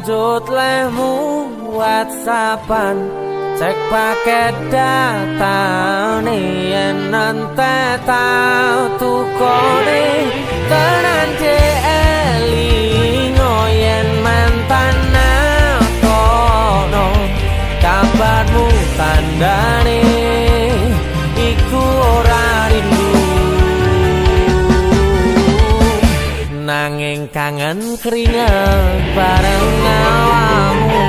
lanjut lemu WhatsAppan cek paket data nih yen nanti tau tukone tenan elingo yen mantan kono kabarmu tandane iku ora rindu nanging kangen keringet bareng awamu.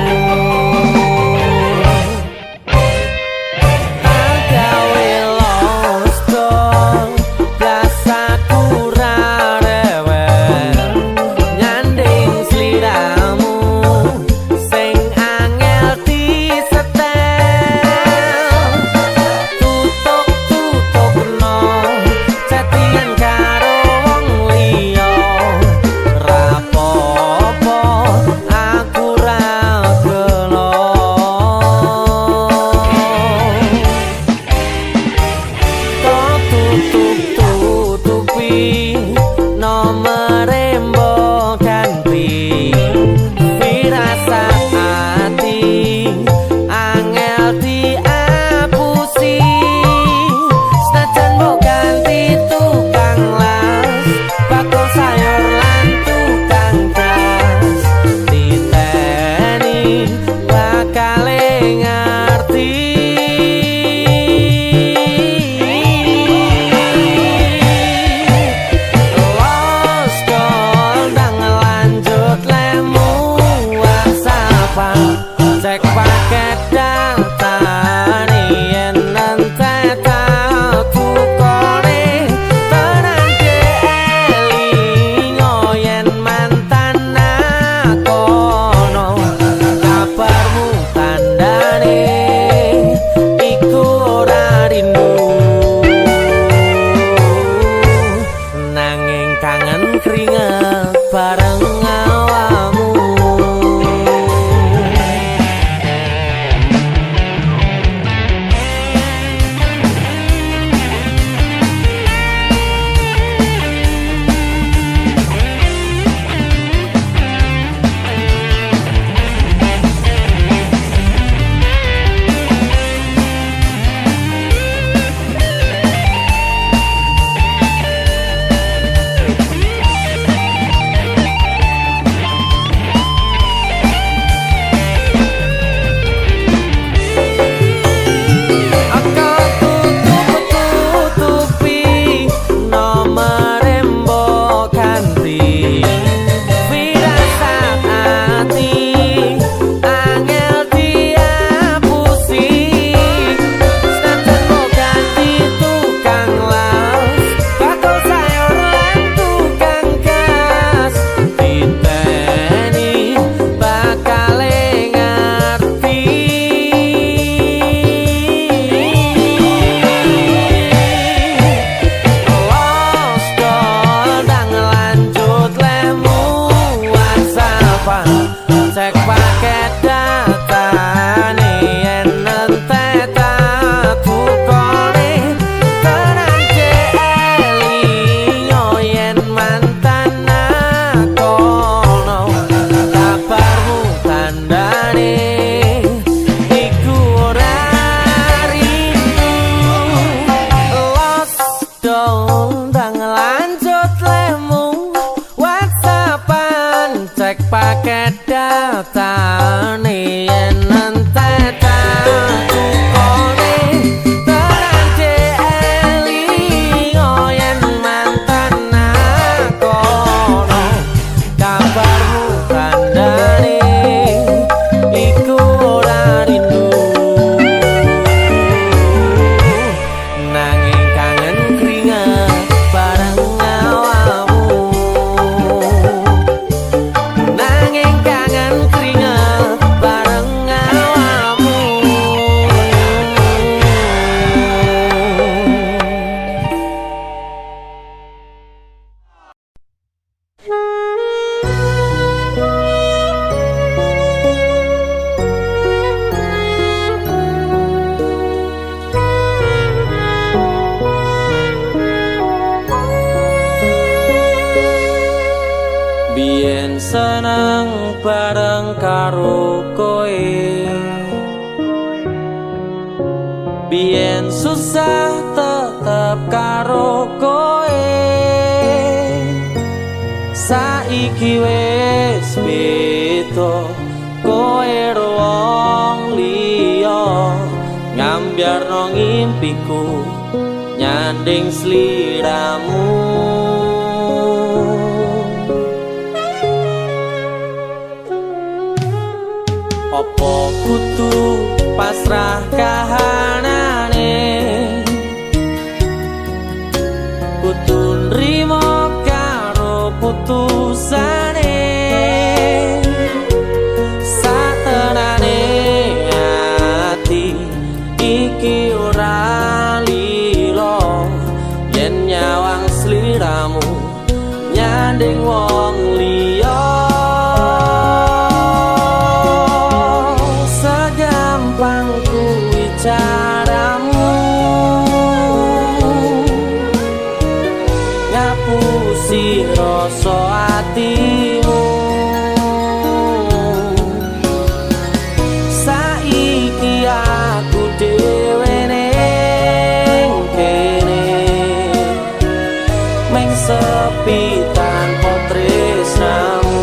senang bareng karo koe. Biyen susah tetep karo koe, saiki wis beda. Koe wong liya ngambyarno ngimpiku nyanding sliramu. Opo kudu pasrah kahanane, kudu nrimo karo putusane. Satenane ati iki ora lilo, yen nyawang sliramu nyanding wong liya. Segampang kuwi caramu ngapusi rasa atimu. Saiki aku dhewe ning kene mung sepi tanpa tresnamu.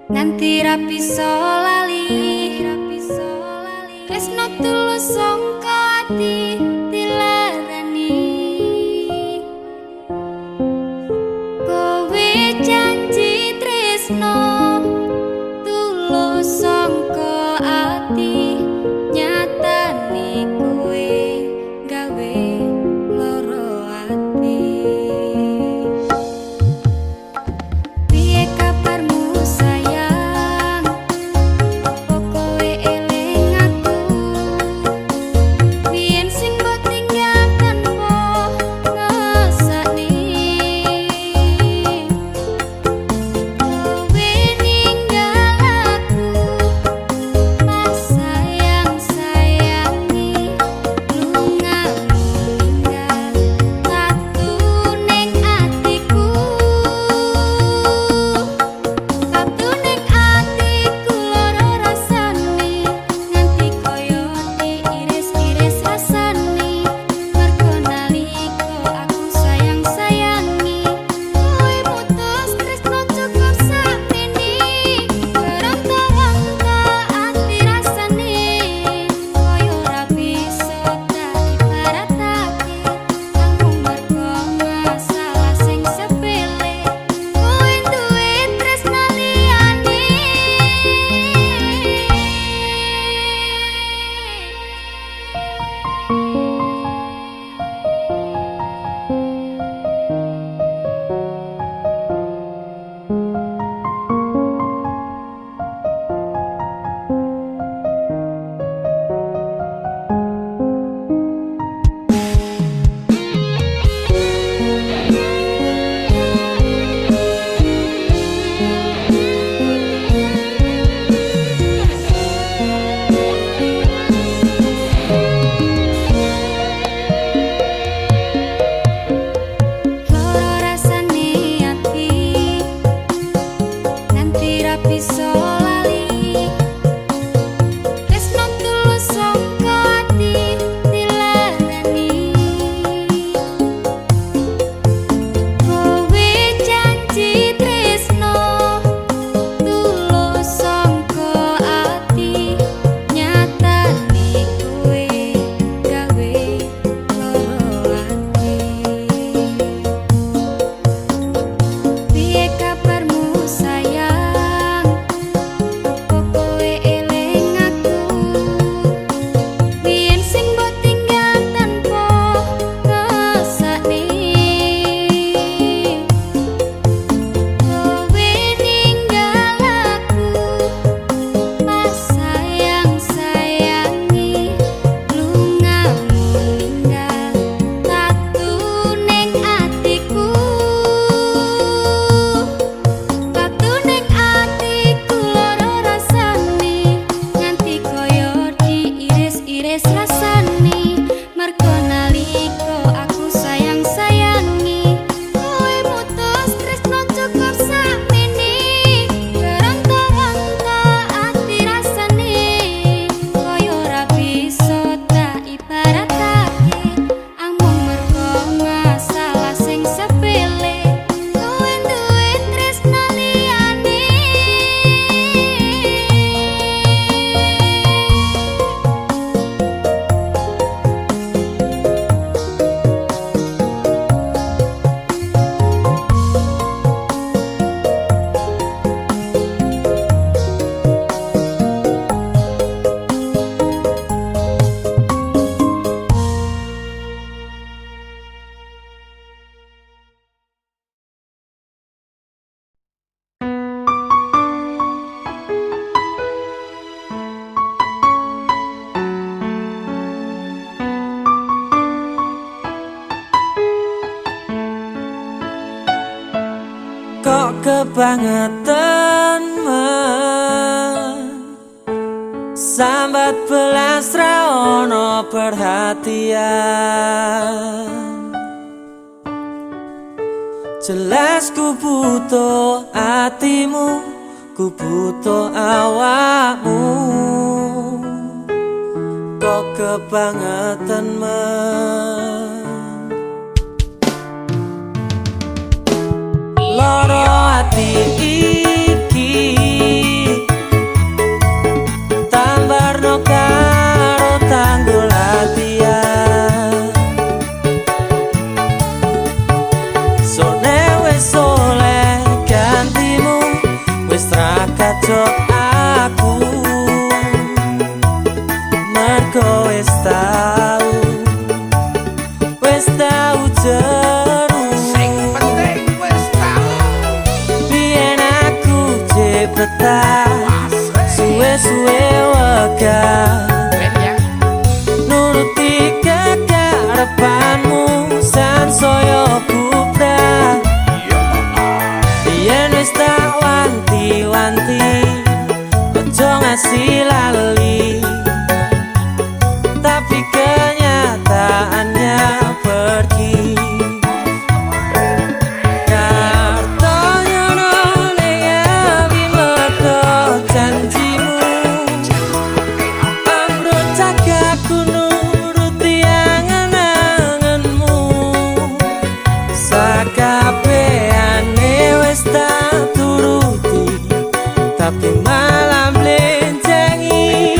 nganti rapi solali tresno tulus sangka ati dilarani kowe janji tresno tulus sangka ati nyatane kowe gawe loro ati kebangetan sambat belas ra ono perhatian. Jelas ku butuh hatimu, ku butuh awakmu. Kok kebangetan loro hati iki tambarno karo tanggul latihan. Sone wis oleh gantimu, wis ra kacok aku, mergo wis tau jeru. Sing penting wis tau biyen aku cepetan suwe-suwe wegah nuruti kekarepanmu sansaya bubrah. Biyen wis tak wanti-wanti ojo ngasih lali, tapi kenyataannya pergi. Kartonya noleh abi mergo janjimu, amro cagaku nuruti angen-angenmu. Sakabehane wis tak turuti, tapi malah blenjengi.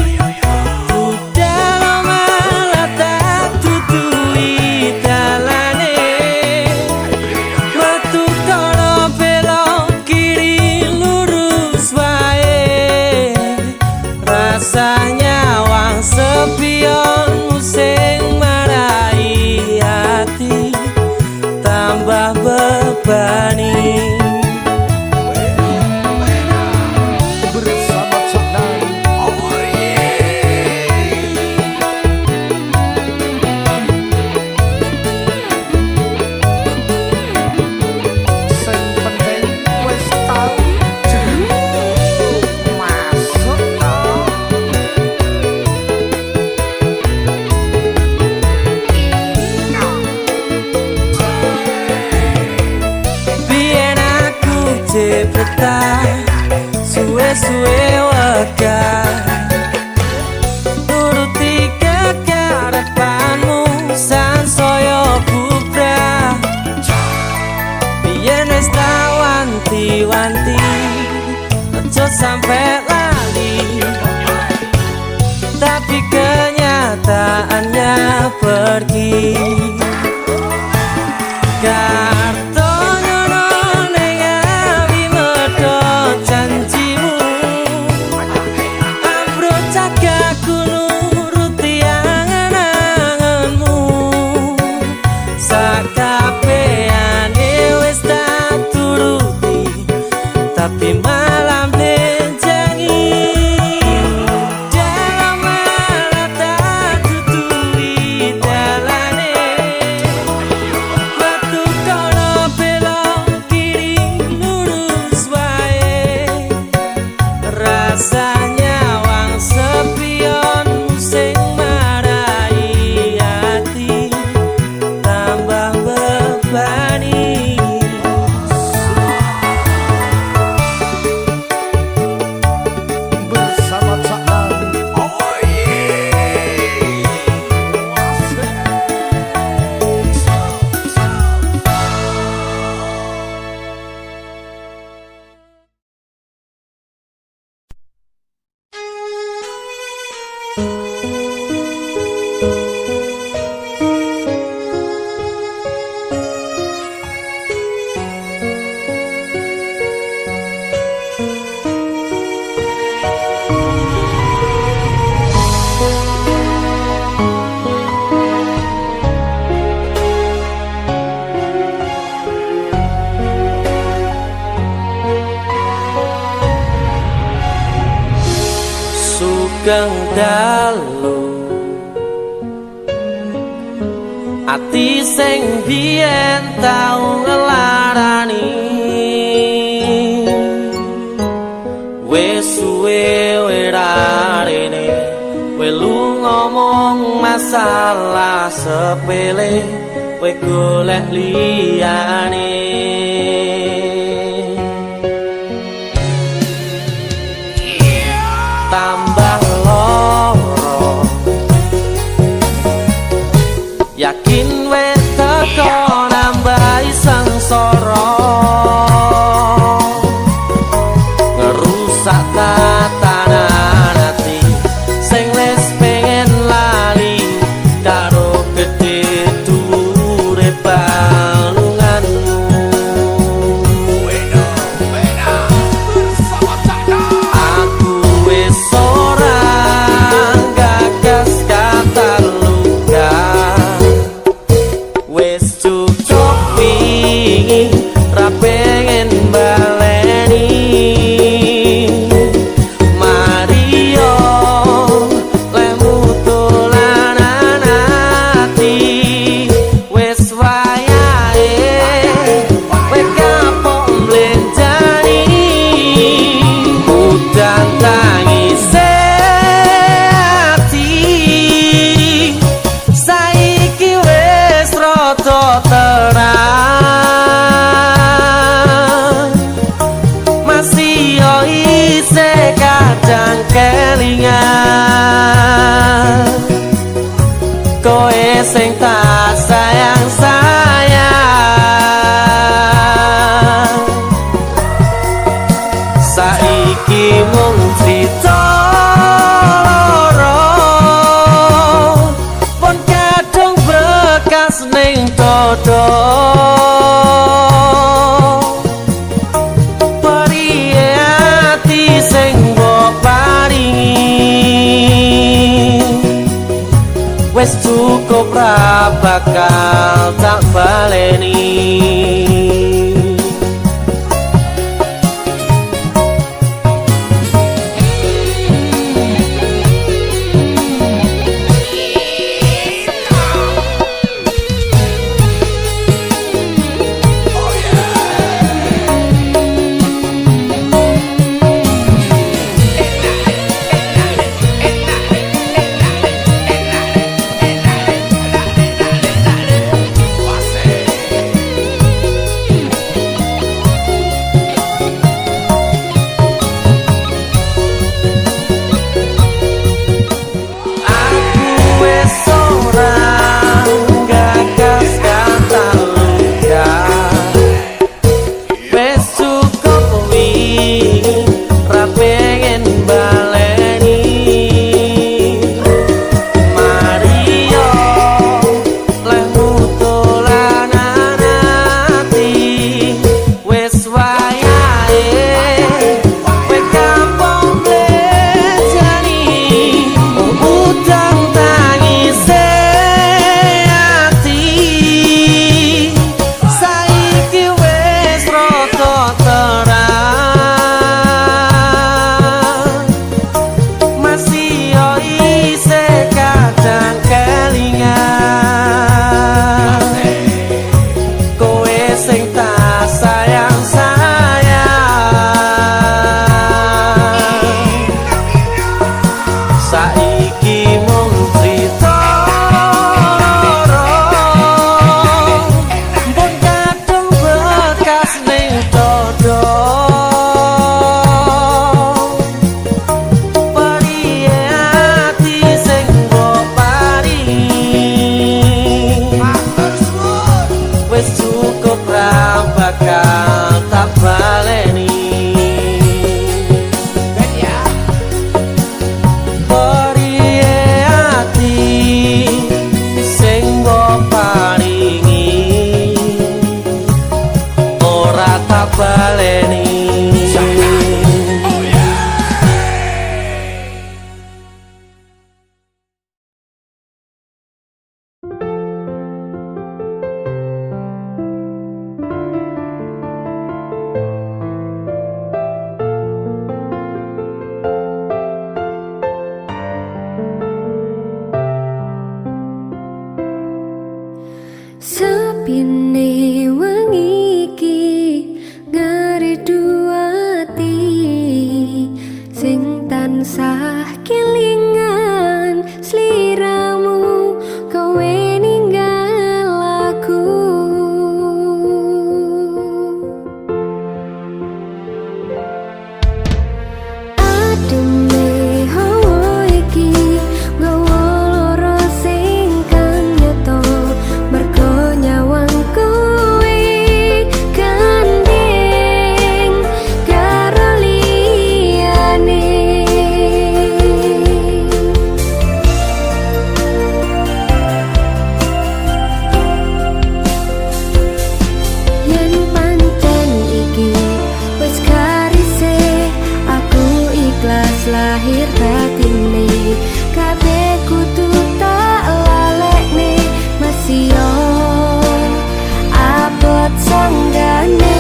Rasanya wang sepionmu sing marai hati tambah bebani. Bersama Coknan, oh sing penting wis tau cepetan suwe-suwe wegah nuruti kekarepanmu sansaya bubrah. Biyen wis tak wanti-wanti ojo sampe lali, tapi kenyataannya pergi. Kartonya noleh abi mergo janjimu, amro cagaku nuruti angen-angenmu. Sakabehane wis tak turuti, tapi malah blenjengi. Dalam malah tak tutui dalane, metu kono belok kiri lurus wae. Rasanya wang sepionmu sing marai hati tambah bebani. Bersama Coknan, oh sugeng dalu ati sing biyen tau ngelarani Wes suwe werarene welu ngomong masalah sepele we golek liyane tambah loro yakin we teko nambahi sengsara ngerusak tatanan hati sing wis pengen lali karo gede dhuwure balunganmu aku wis ora gagas kata luka wis cukup wingi ra pengen baleni Mario lemu dolanan ati wis wayahe we kapok mlenjani udan tangis ati saiki wis rada terang masih yo isih kadang kelingan koe sing tak sayang-sayang saiki mung crita loro pun kadung bekas ning dodo periye ati sing mbok paringi wis cukup ra bakal tak baleni lahir batine kabeh kudu tak lalekne masih yo abot sanggane.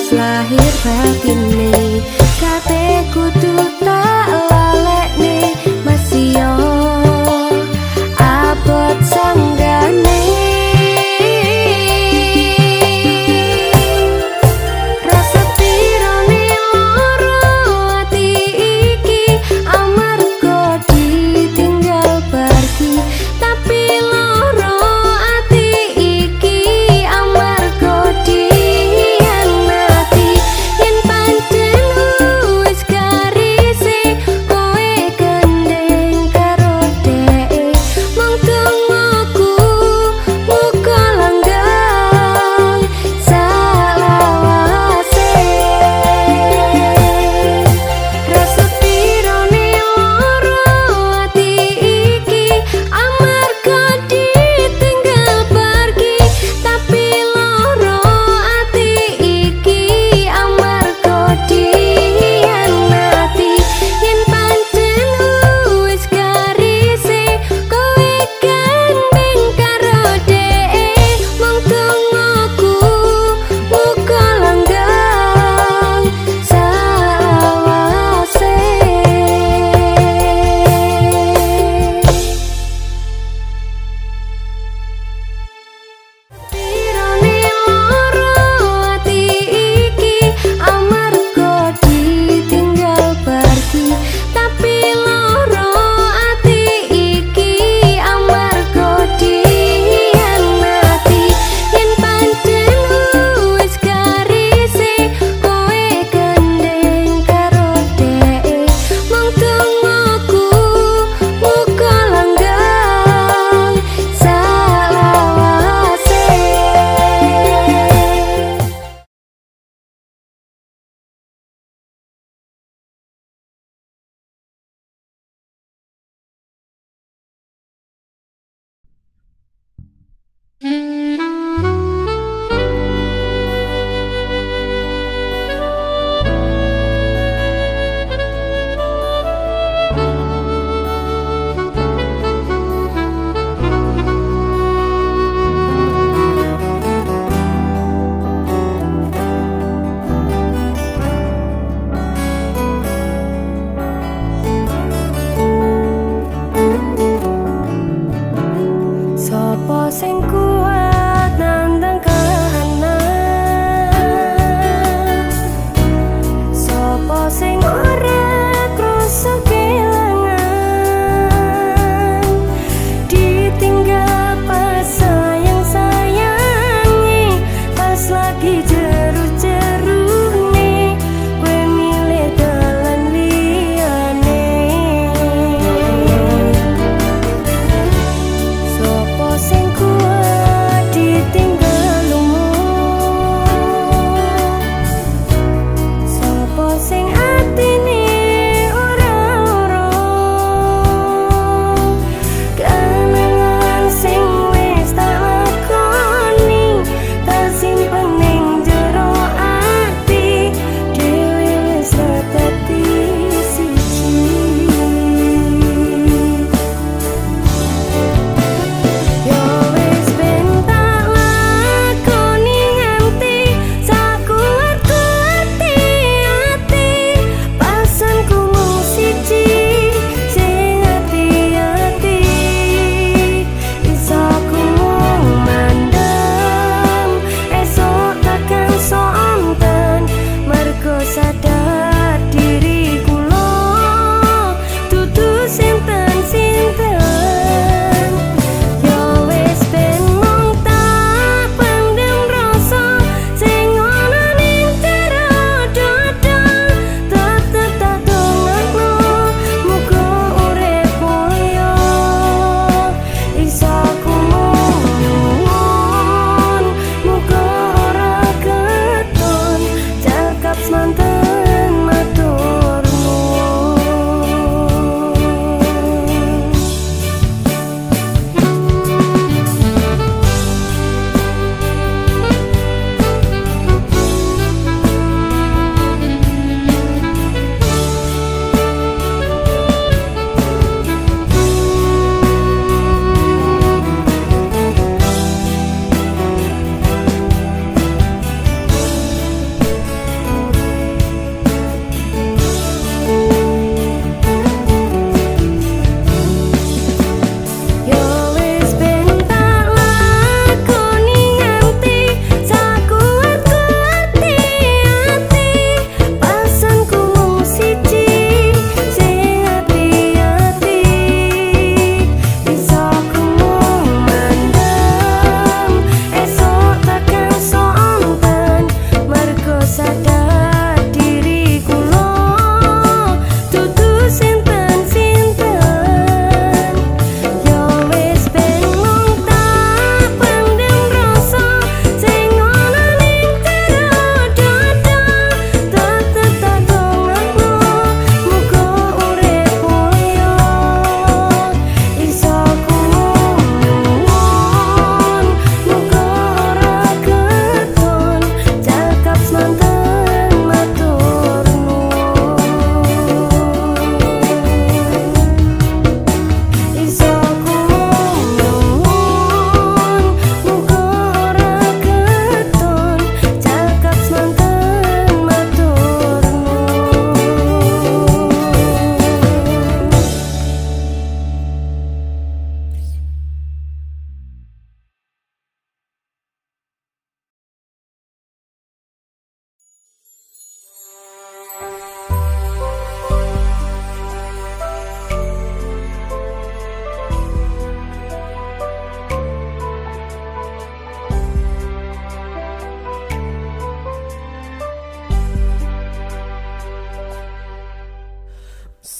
Lahir batine kabeh kudu tak lalekne masih yo abot sanggane. Rasa pirane loro ati iki amarga ditinggal pergi tapi loro ati iki amarga yen pancen wis garis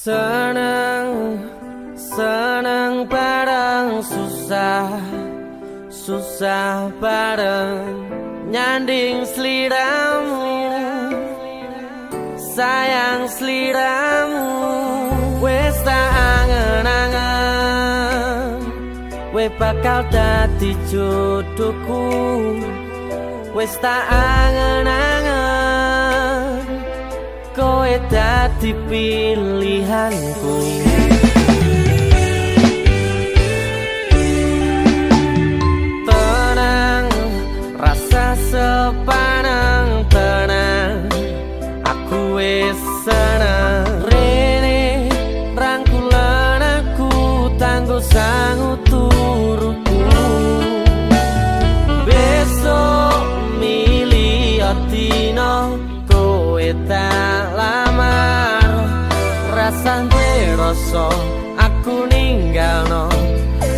Senang, senang bareng susah, susah bareng nyanding seliramu, sayang seliramu. Wes tak angen-angen, we bakal dadi jodohku. Wes tak angen-angen, kowe dadi pilihanku. Tenang, rasa sepanang tenang, aku wis seneng. Rene rangkulan aku tanggo sangu turuku. Besok milih dino kowe tak lamar, rasane rasa aku ninggalno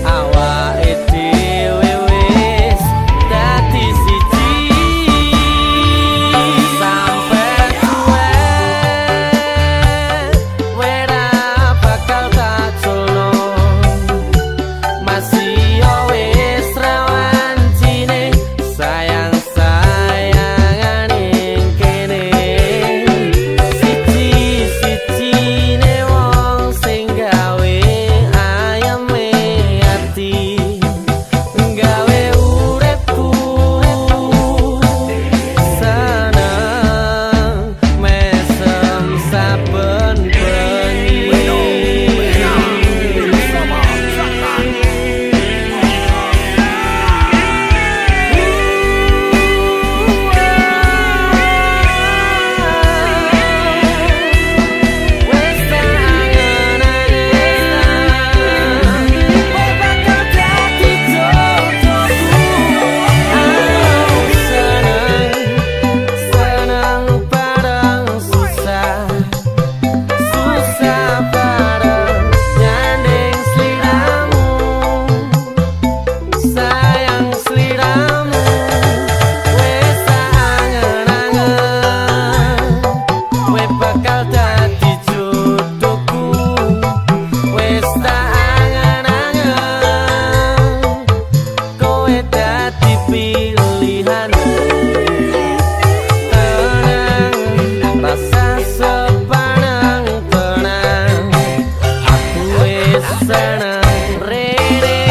awake dhewe wis dadi siji sampe tuwe. Wera bakal tak culno, masih yo wis rawan cine sayang sayangan ing kene. Siji-sijine wong sing gawe ayeme ati, gawe uripku seneng mesem saben bengi. Wes tak angen-angen, kowe bakal dadi jodohku. Aku seneng, seneng bareng susah, susah bareng nyanding seliramu, sayang seliramu. Wes tak angen-angen, kowe bakal dadi jodohku. Wes tak angen-angen, kowe dadi pilihanku. Tenang, rasa sepanang tenang, aku wis seneng. Rene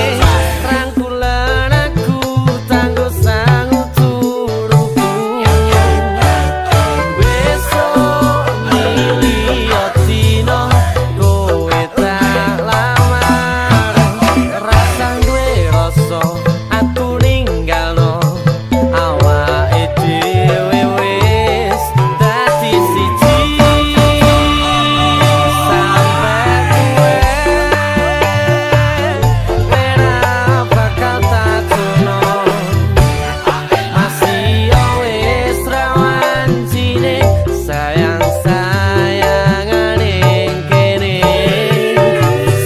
rangkulan aku tanggo sangu turuku. Besok milih dino kowe tak lamar, rasane rasa aku ninggalno awake dhewe wis dadi siji sampe tuwe. Wera bakal tak culno, masih yo wis rawan cine sayang sayangan ing kene.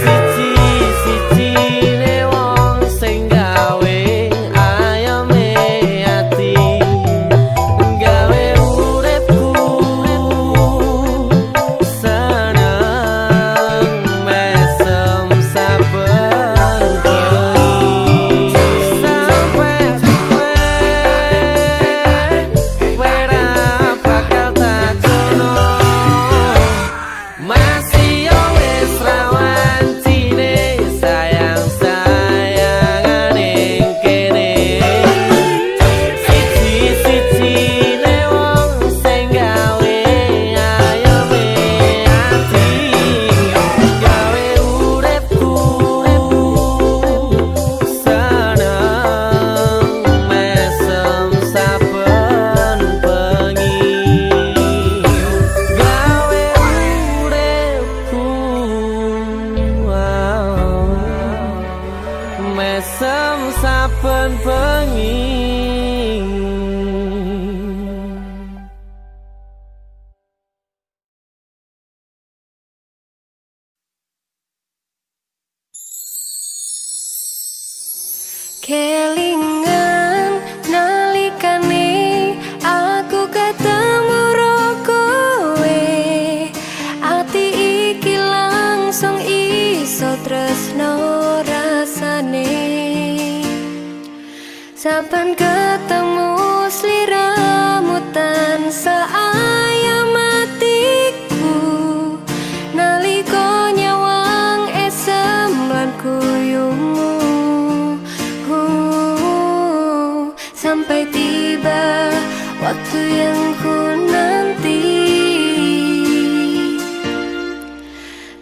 Siji-sijine wong sing gawe ayeme ati, gawe uripku seneng mesem saben bengi. Sampe tuwe, wera bakal tak culno, masih yo wis rawan cine sayang sayangan ing kene. Siji-sijine wong sing gawe ayeme ati, gawe uripku seneng mesem saben bengi. Gawe uripku mesem saben bengi. Kelingan nalikane aku ketemu ro kowe, ati iki Saben ketemu sliramu tansah ayam atiku, nalika nyawang esem lan kuyumu. Sampai tiba waktu yang ku nanti,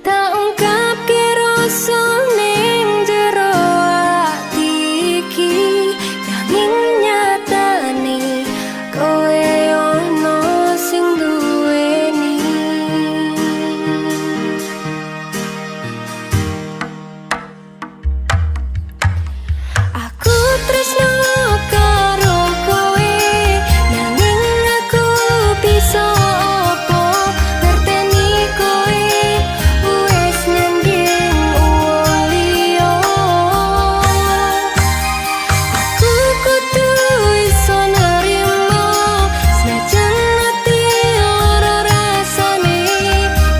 tak ungkap rasa ning jero ati iki, nanging nyatane kowe ono sing duweni. Aku tresno karo kowe, nanging aku bisa apa ngerteni kowe wis nyanding wong liya. Aku kudu iso nerima senajan ati ora rasane,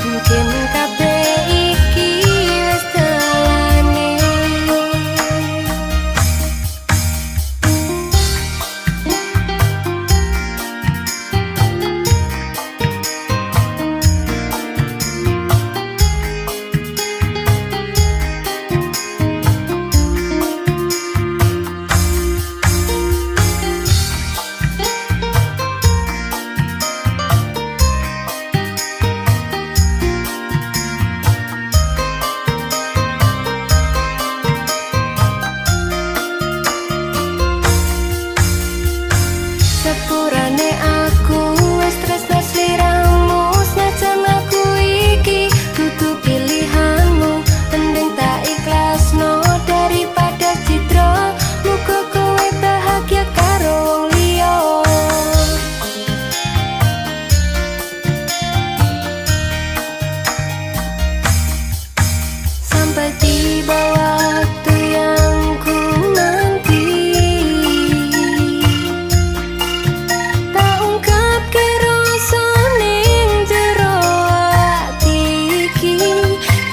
mungkin kabeh iki wis dalane. Sepurane aku wis tresno sliramu, senajan aku iki dudu pilihanmu, mending tak ikhlasno daripada citra. Muga kowe bahagia karo wong liya. Sampai tiba waktu yang ku nanti, tak ungkap rasa ning jero ati iki,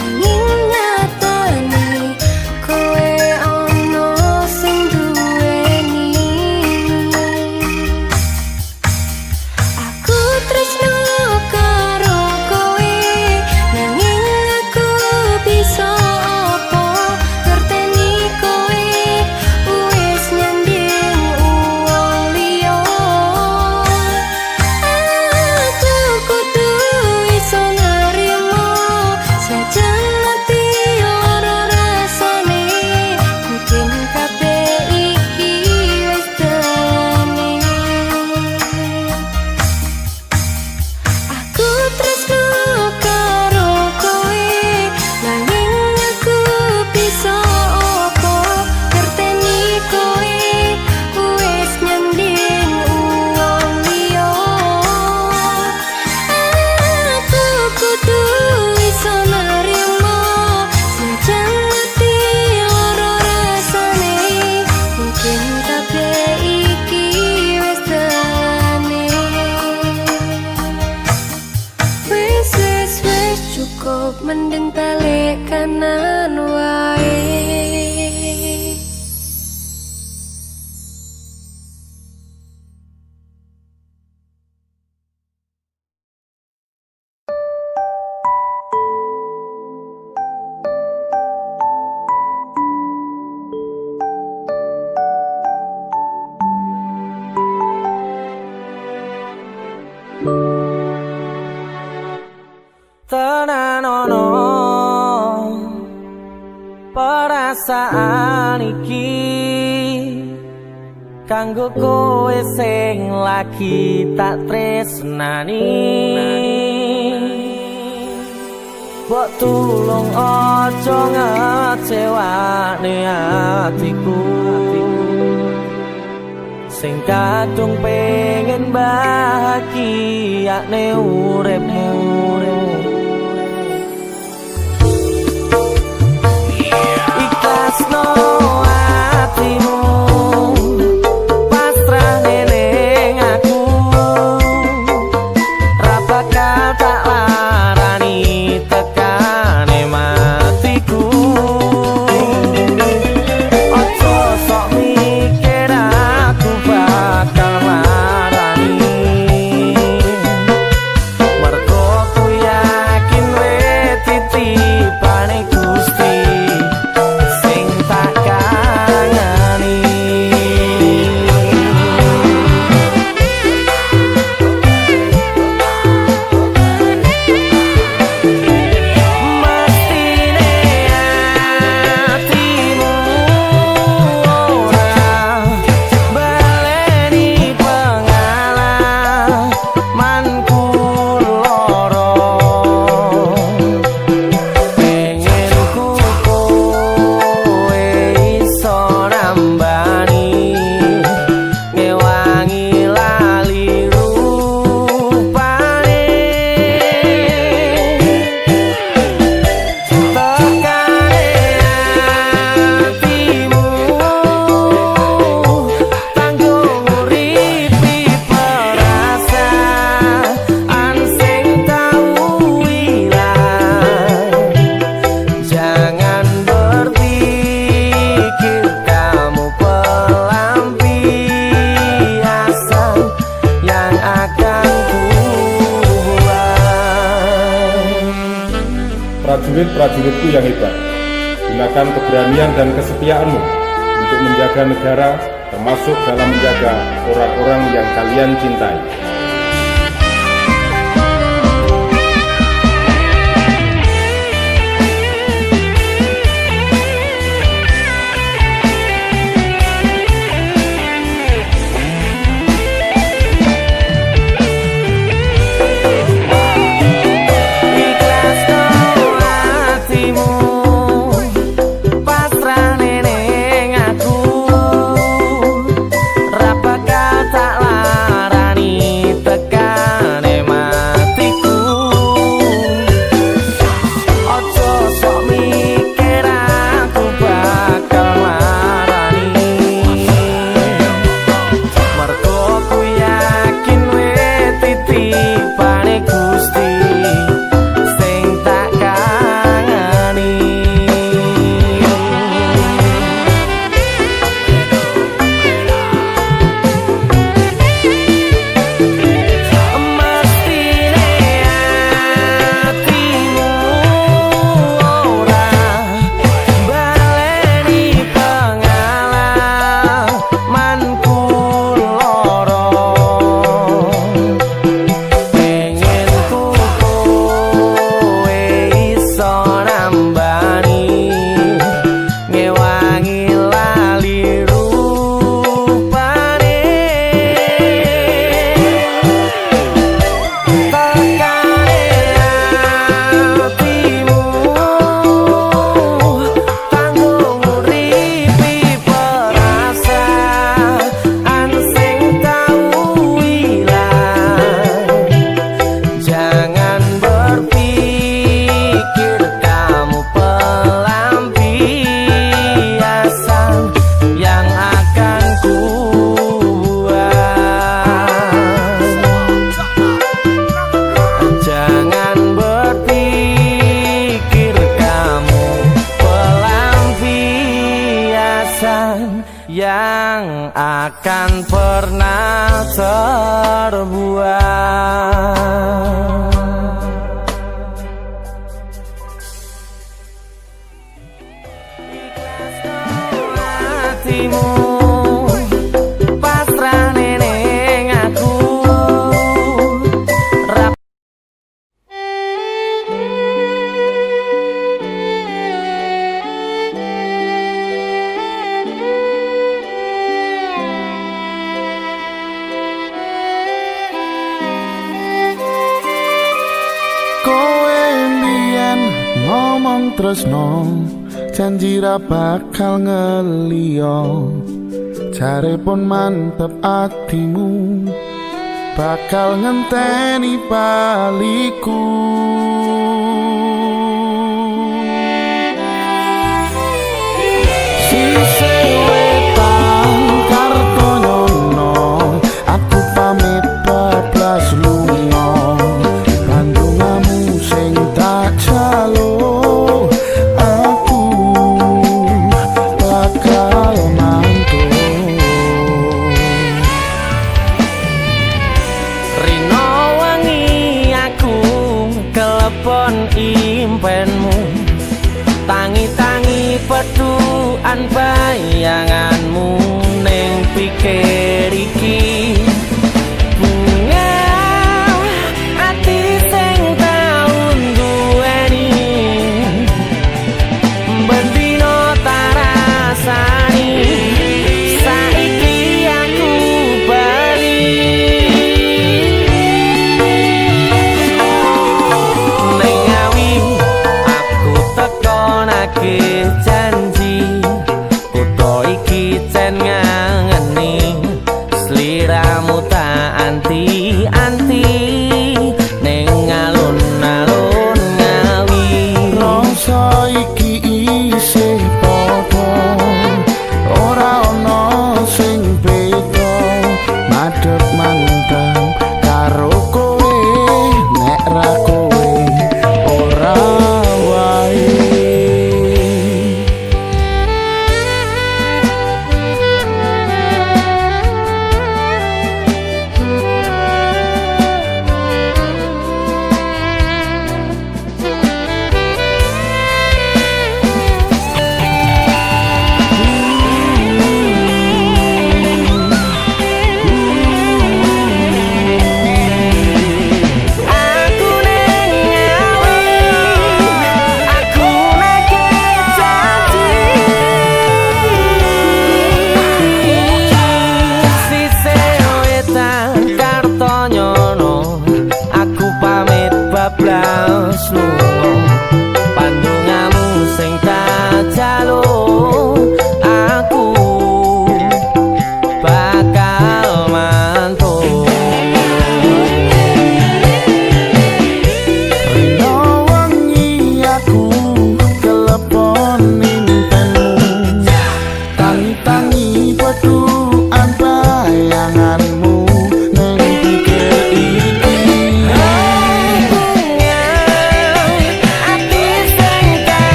nanging nyatane kowe ono sing duweni. Aku tresno karo kowe, nanging aku bisa apa ngerteni kowe wis nyanding wong liya. Aku kudu iso nerima senajan ati ora rasane, mungkin kabeh iki wis dalane. Aku tresno karo kowe, nanging aku bisa apa ngerteni kowe wis nyanding wong liya. Aku kudu iso nerima senajan ati ora rasane, mungkin kabeh iki wis dalane. Wis cukup, mending balik kanan wae. Tenan ono perasaan iki kanggo kowe sing lagi tak tresnani. Mbok tulung aja ngecewani atiku sing kadung pengen bahagia ne uripmu. Ikhlasno atimu, pasrah ning aku, ra bakal tak larani tekane matiku. Ojo sok mikir prajurit-prajuritku yang hebat. Gunakan keberanian dan kesetiaanmu untuk menjaga negara, termasuk dalam menjaga orang-orang yang kalian cintai. Yang akan pernah terbuat. Hatimu pasrah neneng aku. Kowe mbiyen ngomong tresno, janji ra bakal ngeliyo. Jare pun mantep atimu, bakal ngenteni baliku. Sise wetan Kartonyono, aku pamit bablas lunga. Kandungamu sing tak jalo, aku bakal mantul. Rino wangi aku kelepon impenmu, tangi-tangi peduan bayanganmu ning pikir iki. Bunga ati sing tau duweni, bendino tak rasani, saiki aku bali. Ning ngawi aku tekonake janji, kutho iki jan ngangeni, sliramu tak anti-anti ning alun-alun ngawi. Rasa iki isih padha, ora ana sing beda. Madhep mandang karo kowe, nek ra kowe ora wae.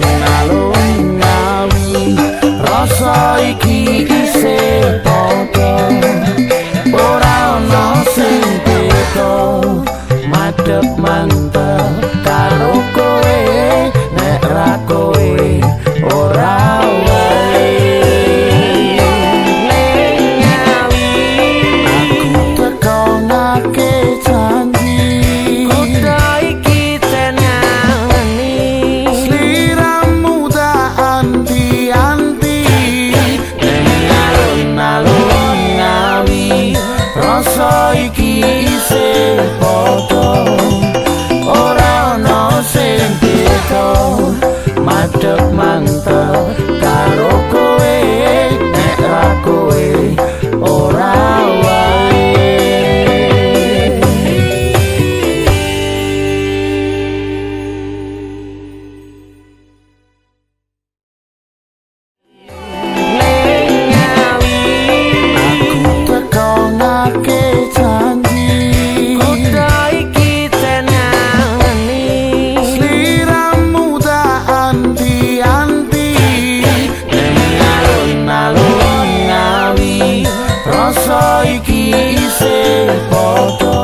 alun-alun Ngawi rasa iki isih padha ora ono sing beda madhep mantep karo kowe nek ra kowe ora wae aku tekonake janji kudu iki tenangani sliramu tak anti-anti nek alun-alun Ngawi rasa iki isih padha ora ono sing beda madhep mantep karo kowe nek ra kowe ora wae aku tekonake janji kudu iki tenangani sliramu tak anti-anti nek alun-alun Ngawi rasa iki isih padha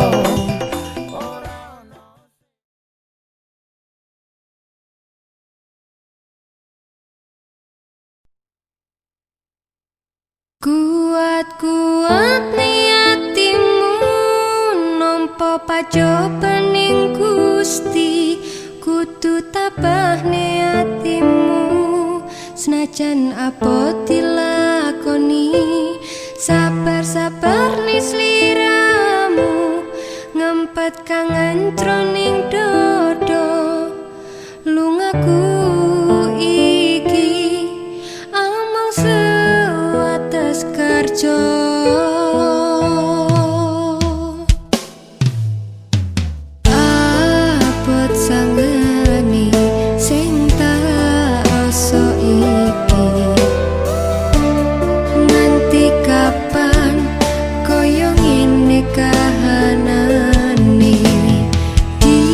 Kuat-kuat niatimu nampa pacobaning Gusti kudu tabah niatimu senajan apa dilakoni sabar-sabar ni sliramu ngempet kangen troning dodo lungaku iki amang sewates kerja abot sangeni sing tak rasa iki nganti kapan koyo ngene kahanane di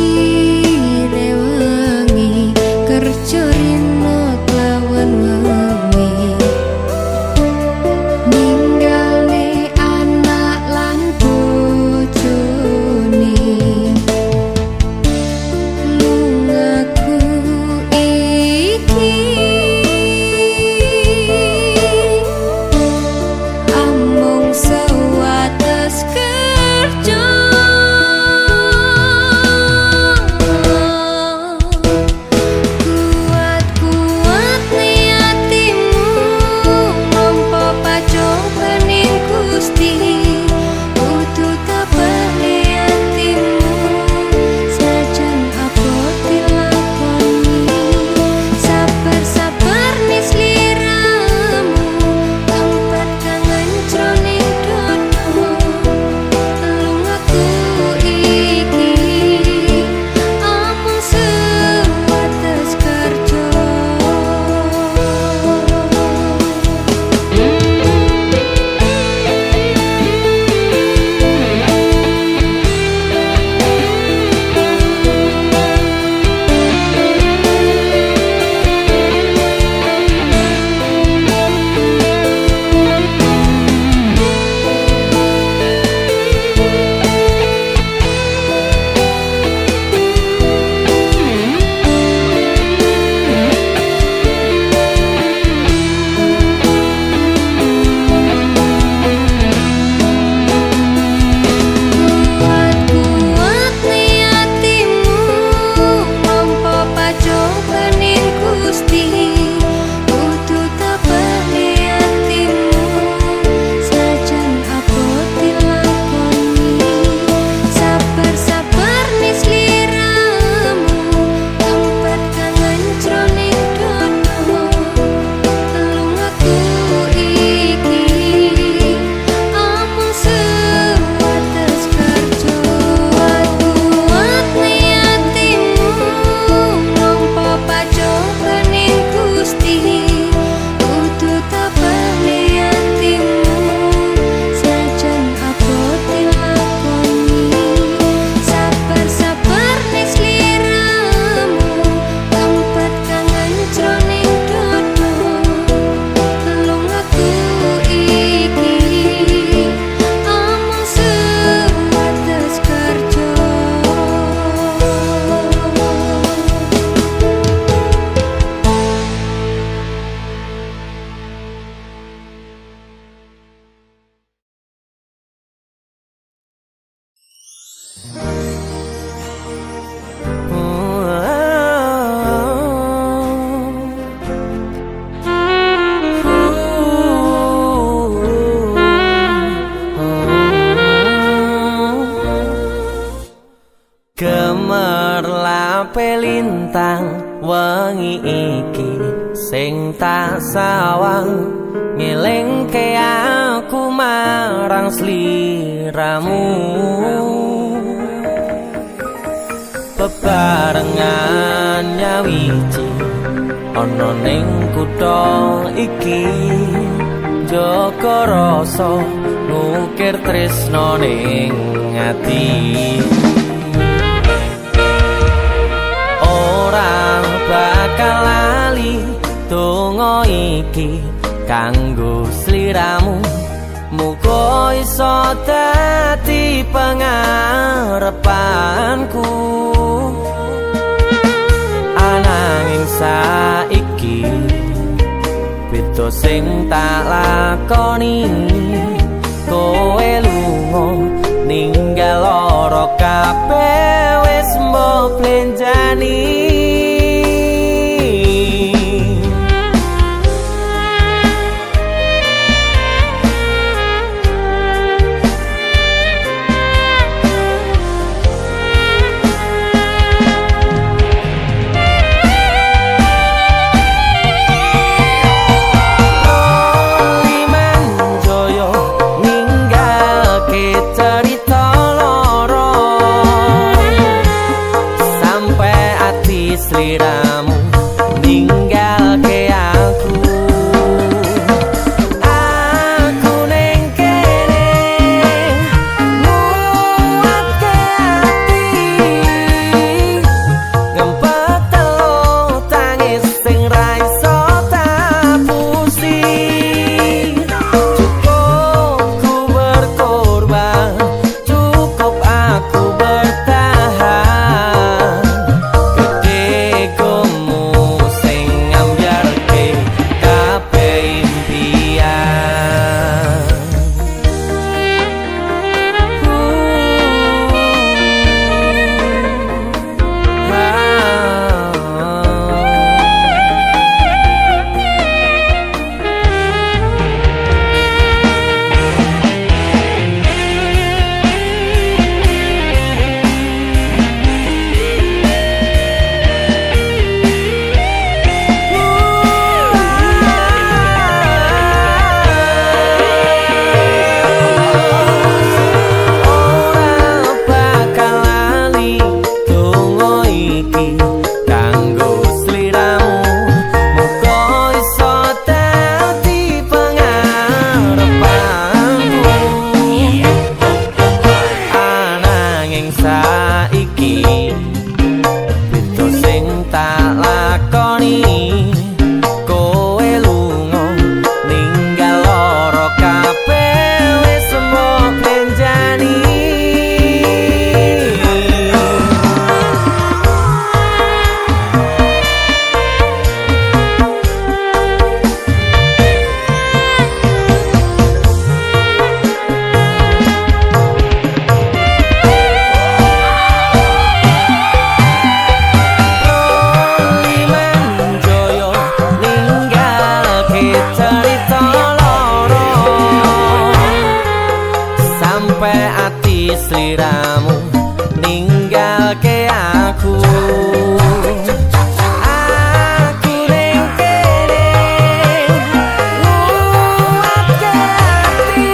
kabeh lintang wengi iki sing tak sawang ngelingke aku marang sliramu. Bebarengan nyawiji ana ning kutha iki, jaga rasa nukir tresno ning ati. Ora bakal lali donga iki kanggo sliramu, muga iso dadi pangarepanku. Ananging saiki beda sing tak lakoni, kowe lunga ninggal lara kabeh wis mbok blenjani. Sliramu ninggalke aku, aku ning kene nguatke ati, ngempet telu tangis sing ra iso tapusi. Cukup ku berkorban, cukup aku bertahan. Sliramu ninggalke aku, aku ning kene nguatke ati,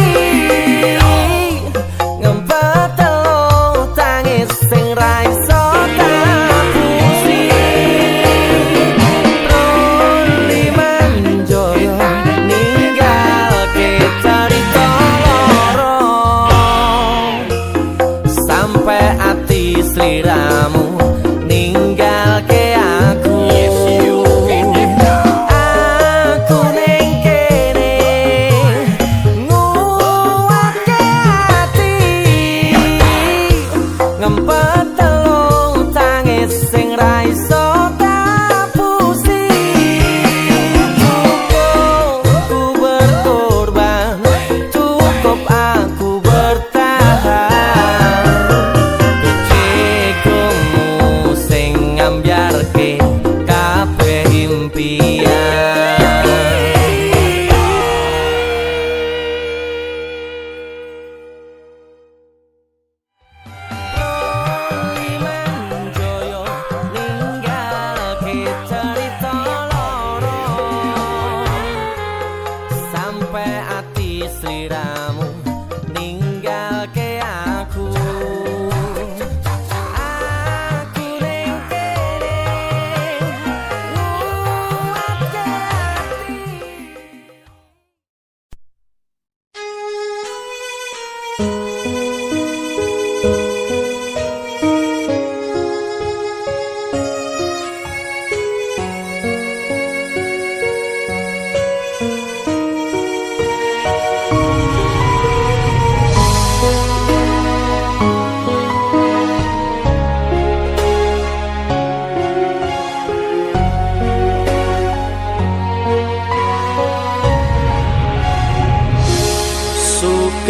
ngempet telu tangis sing ra iso tapusi. Roli manjoyo ninggalke carita loro sampai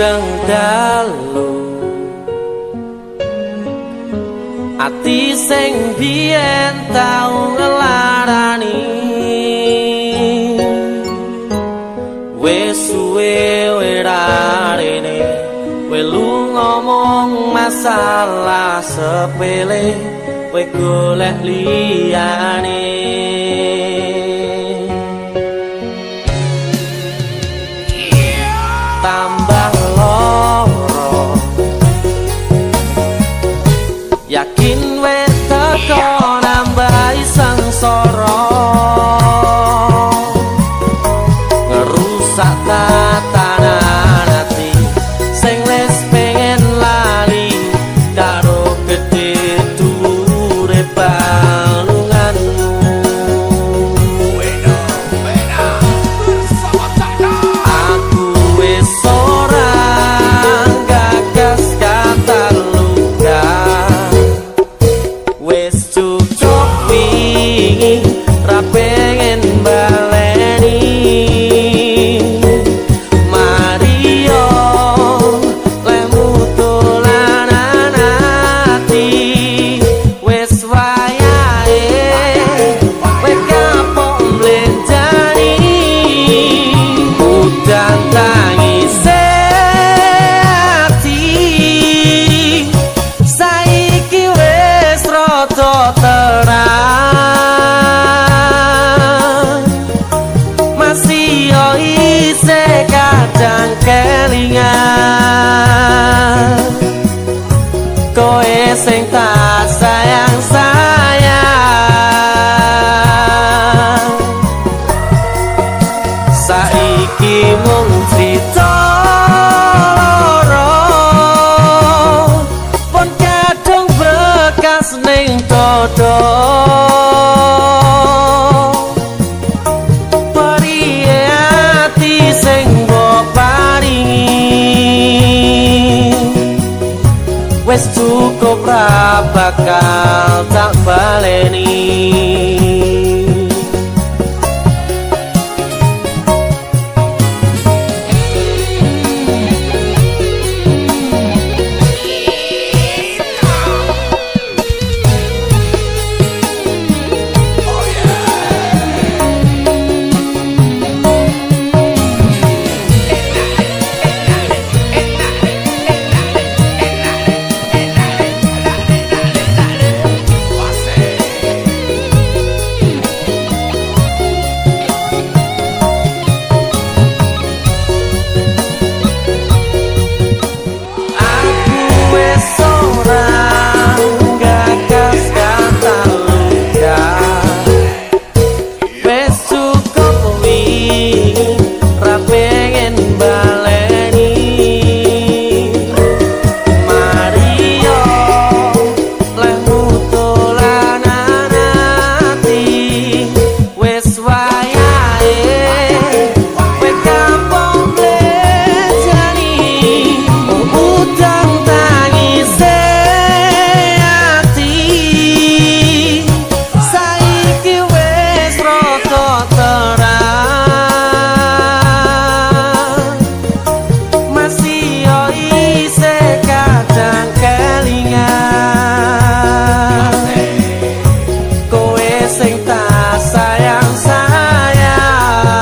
sugeng dalu ati sing biyen tau ngelarani wis suwe werarene welu ngomong masalah sepele we golek liyane tambah loro yakin wis teko nambahi sengsara ngerusak tatanan ati sing wis pengen lali karo gedhe dhuwure balunganmu aku wis ora gagas kata luka wis cukup wingi ra pengen baleni Mario lemu dolanan ati wis wayahe wis kapok mlenjani udan tangise ati saiki wis rada terang masih yo isih kadang kelingan koe sing tak sayang-sayang saiki mung crita loro pun kadung bekas ning dodo periye ati sing mbok paringi wis cukup ra bakal tak baleni sing tak sayang-sayang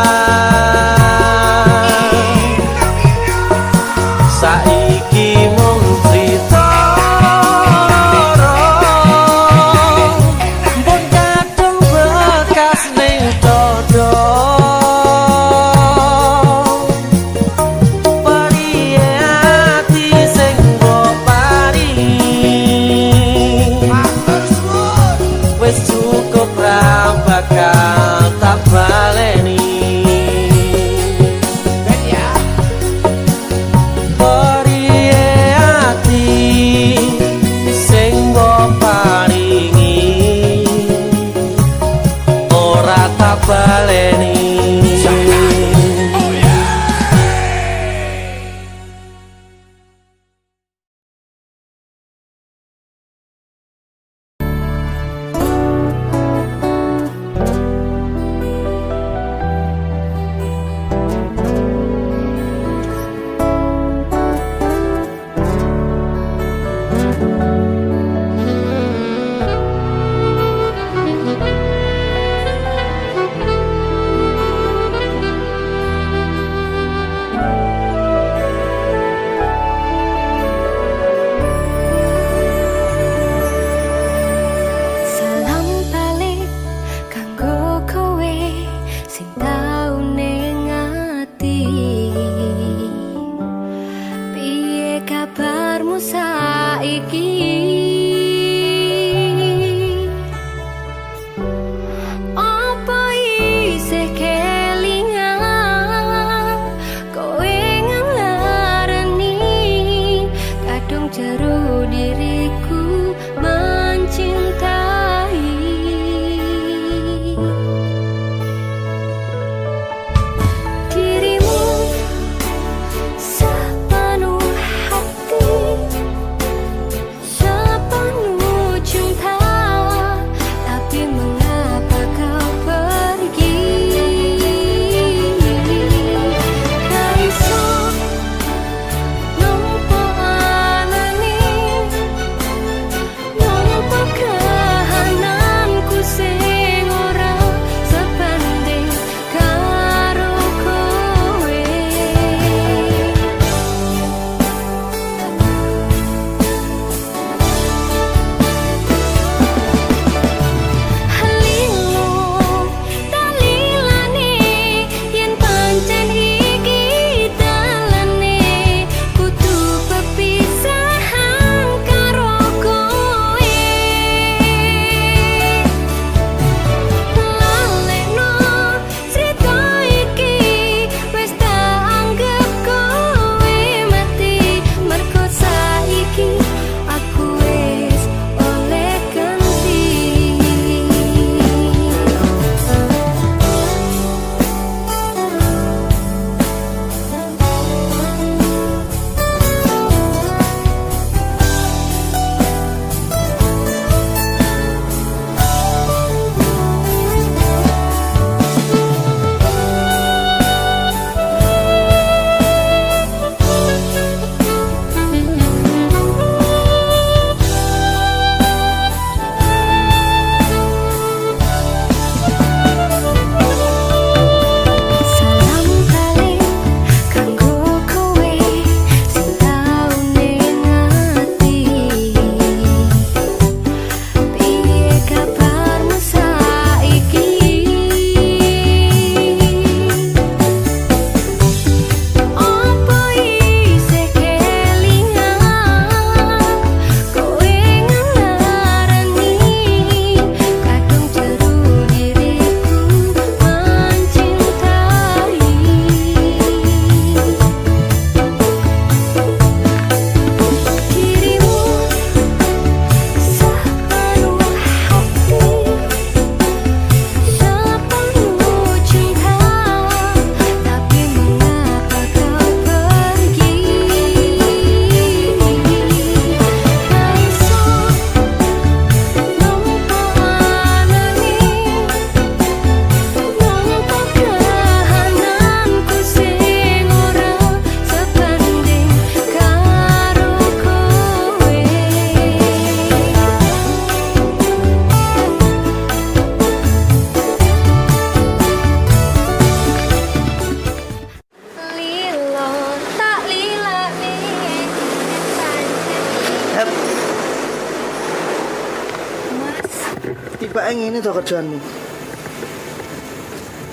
ngene to kerjaanmu.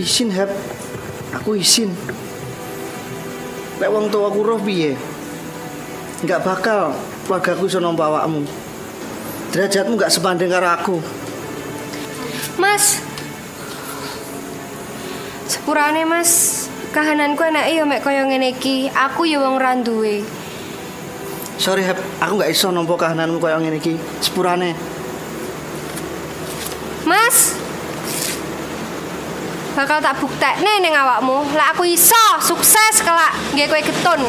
Isin Heb, aku isin. Lek wong tuaku roh piye? Enggak bakal keluargaku iso nampa awakmu. Derajatmu enggak sebanding karo aku. Mas, sepurane Mas, kahananku anake yo mek kaya ngene iki. Aku yo wong ra duwe. Sorry Heb, aku enggak iso nampa kahananmu kaya ngene iki. Sepurane. Mas, bakal tak buktekne ning awakmu. Lek aku iso sukses kelak nggih kowe getun.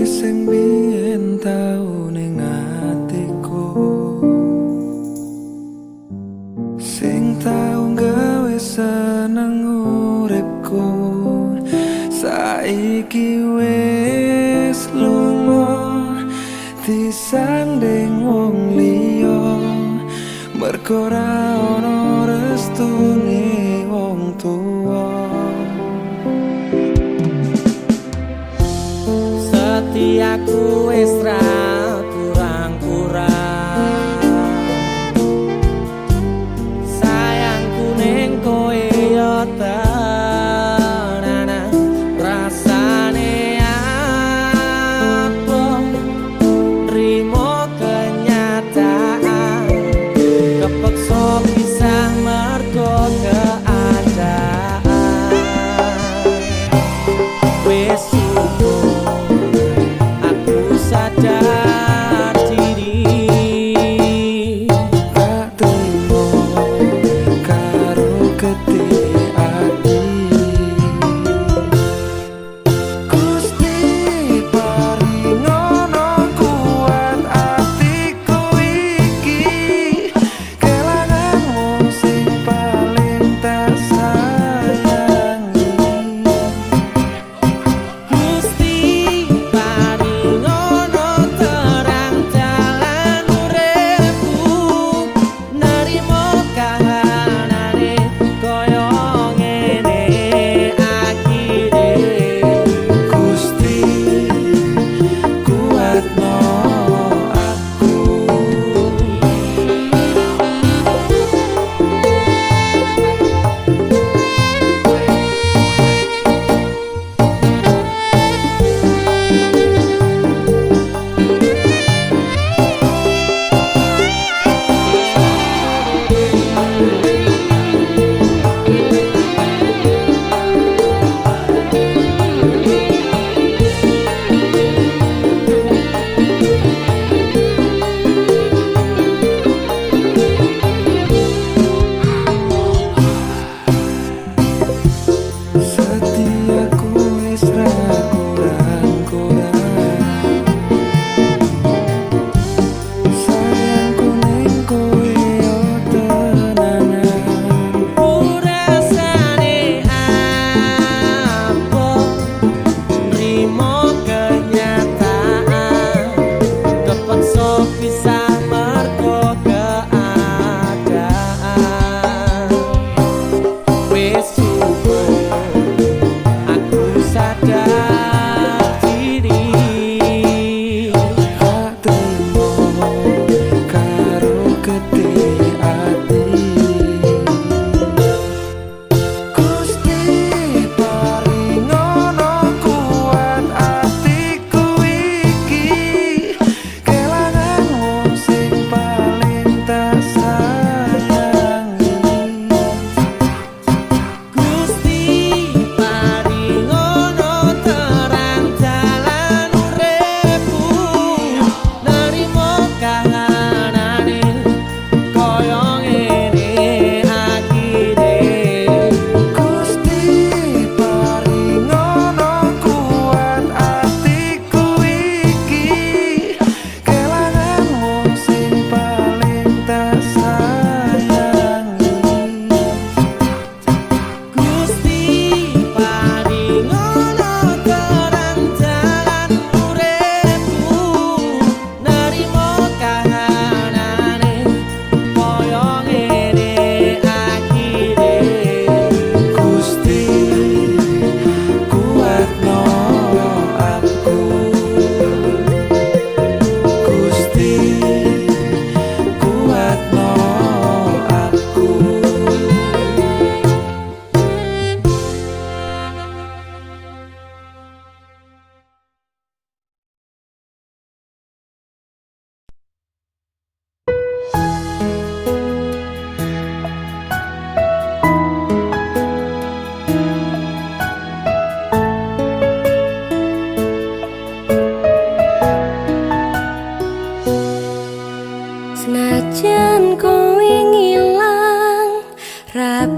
Sing biyen tau ning atiku, sing tau gawe seneng uripku, saiki wis lunga disanding wong liya, mergo ora ono restune wong tuwa. Setiaku wis ra kurang-kurang, sayangku ning kowe yo tenanan, rasane apa nrimo kenyataan, kepeksa pisah mergo keadaan. Wis sadar diri, tak terima karo getih ati. Gusti paringono kuat atiku iki, kelangan wong sing paling tak sayangi. Gusti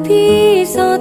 bisa